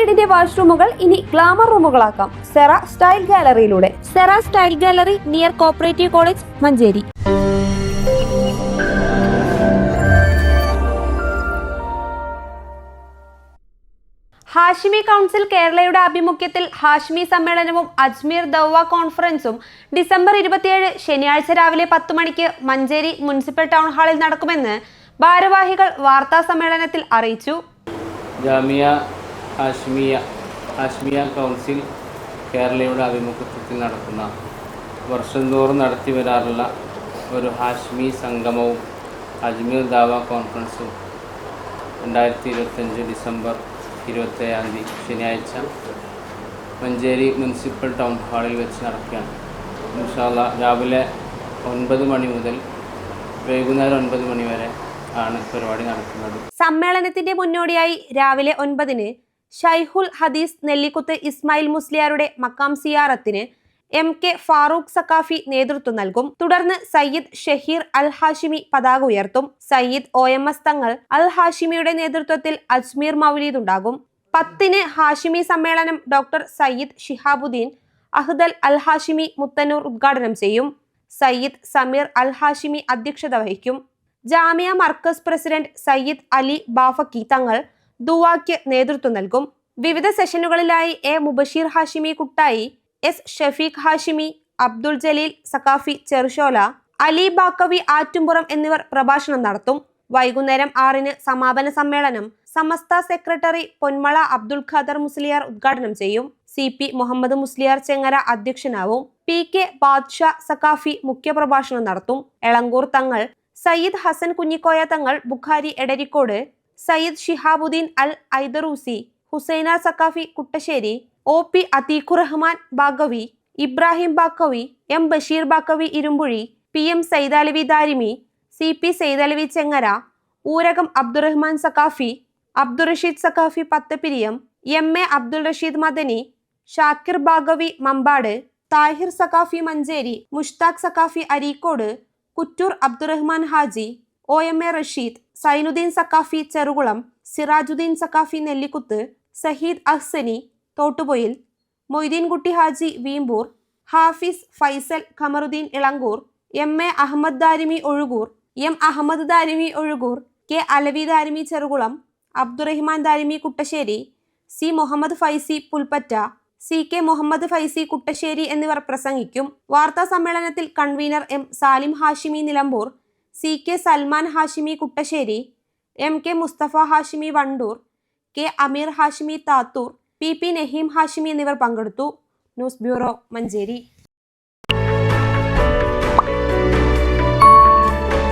വീടിന്റെ വാഷ്റൂമുകൾ ഇനി ഗ്ലാമർ റൂമുകളാക്കാം സെറ സ്റ്റൈൽ ഗാലറിയിലൂടെ. Sera style gallery near cooperative college, Manjeri. Hashimi council കേരളയുടെ ആഭിമുഖ്യത്തിൽ ഹാഷിമി സമ്മേളനവും അജ്മീർ ദൗവ കോൺഫറൻസും ഡിസംബർ 27 ശനിയാഴ്ച രാവിലെ 10 മണിക്ക് മഞ്ചേരി മുനിസിപ്പൽ ടൗൺ ഹാളിൽ നടക്കുമെന്ന് ഭാരവാഹികൾ വാർത്താ സമ്മേളനത്തിൽ അറിയിച്ചു. ജാമിയ ഹാഷിമിയ കൗൺസിൽ കേരളയുടെ ആഭിമുഖ്യത്തിൽ നടക്കുന്ന വർഷം തോറും നടത്തി വരാറുള്ള ഒരു ഹാഷിമി സംഗമവും അജ്മീർ ദാവ കോൺഫറൻസും 2025 ഡിസംബർ 27 ശനിയാഴ്ച മഞ്ചേരി മുനിസിപ്പൽ ടൗൺ ഹാളിൽ വെച്ച് നടക്കുകയാണ്. ഇൻഷാ അല്ലാഹ് രാവിലെ 9 മണി മുതൽ വൈകുന്നേരം 9 മണി വരെ ആണ് പരിപാടി നടക്കുന്നത്. സമ്മേളനത്തിന്റെ മുന്നോടിയായി രാവിലെ 9-ന് ഷൈഖുൽ ഹദീസ് നെല്ലിക്കുത്ത് ഇസ്മായിൽ മുസ്ലിയാരുടെ മക്കാം സിയാറത്തിന് MK ഫാറൂഖ് സക്കാഫി നേതൃത്വം നൽകും. തുടർന്ന് സയ്യിദ് ഷഹീർ അൽ ഹാഷിമി പതാക ഉയർത്തും. സയ്യിദ് OMS തങ്ങൾ അൽ ഹാഷിമിയുടെ നേതൃത്വത്തിൽ അജ്മീർ മൗലീദ് ഉണ്ടാകും. 10-ന് ഹാഷിമി സമ്മേളനം ഡോക്ടർ സയ്യിദ് ഷിഹാബുദ്ദീൻ അഹ്ദൽ അൽ ഹാഷിമി മുത്തന്നൂർ ഉദ്ഘാടനം ചെയ്യും. സയ്യിദ് സമീർ അൽ ഹാഷിമി അധ്യക്ഷത വഹിക്കും. ജാമിയ മർക്കസ് പ്രസിഡന്റ് സയ്യിദ് അലി ബാഫക്കി തങ്ങൾ ദുആക്ക് നേതൃത്വം നൽകും. വിവിധ സെഷനുകളിലായി A മുബഷീർ ഹാഷിമി കുട്ടായി, S ഷഫീഖ് ഹാഷിമി, അബ്ദുൽ ജലീൽ സക്കാഫി ചെറുശോല, അലി ബാക്കവി ആറ്റുംപുറം എന്നിവർ പ്രഭാഷണം നടത്തും. വൈകുന്നേരം 6-ന് സമാപന സമ്മേളനം സമസ്ത സെക്രട്ടറി പൊന്മള അബ്ദുൽ ഖാദർ മുസ്ലിയാർ ഉദ്ഘാടനം ചെയ്യും. CP മുഹമ്മദ് മുസ്ലിയാർ ചെങ്ങര അധ്യക്ഷനാവും. PK ബാദ്ഷാ സക്കാഫി മുഖ്യപ്രഭാഷണം നടത്തും. എളങ്കൂർ തങ്ങൾ, സയ്യിദ് ഹസൻ കുഞ്ഞിക്കോയ തങ്ങൾ ബുഖാരി എടരിക്കോട്, സയ്യിദ് ഷിഹാബുദ്ദീൻ അൽ Aidarusi, Husaina Saqafi Kuttassery, OP അതീഖുറഹ്മാൻ Baqavi, Ibrahim Baqavi, M Basheer Baqavi Irumbuzhi, PM സൈദാലവി Darimi, CP സൈദാലവി Chengara, Oorakam Abdurahman Saqafi, Abdurasheed Saqafi Pathappiriyam, MA Abdul Rasheed Madani, Shakir Baqavi Mambad, Thahir Saqafi Manjeri, Mushtaq Saqafi Areekode, Kuttoor Abdurahman Haji, OMA Rasheed, Zainuddin Saqafi Cherukulam, Sirajuddin Saqafi Nellikuth, Saheed Ahsani Thottupoyil, Moideenkutty Haji Veempur, Hafiz Faisal Kamaruddin Elankur, MA Ahmed Darimi Ozhukur, M Ahmed Darimi Ozhukur, K Alavi Darimi Cherukulam, Abdurahiman Darimi Kuttassery, C Muhammad Faizy Pulpatta, CK Muhammad Faizy Kuttassery എന്നിവർ പ്രസംഗിക്കും. വാർത്താ സമ്മേളനത്തിൽ convener M Salim Hashimi Nilambur, CK Salman Hashimi Kuttassery, MK Musthafa Hashimi Wandoor, K Ameer Hashimi Thathur, PP Naheem Hashimi എന്നിവർ പങ്കെടുത്തു. News bureau, Manjeri.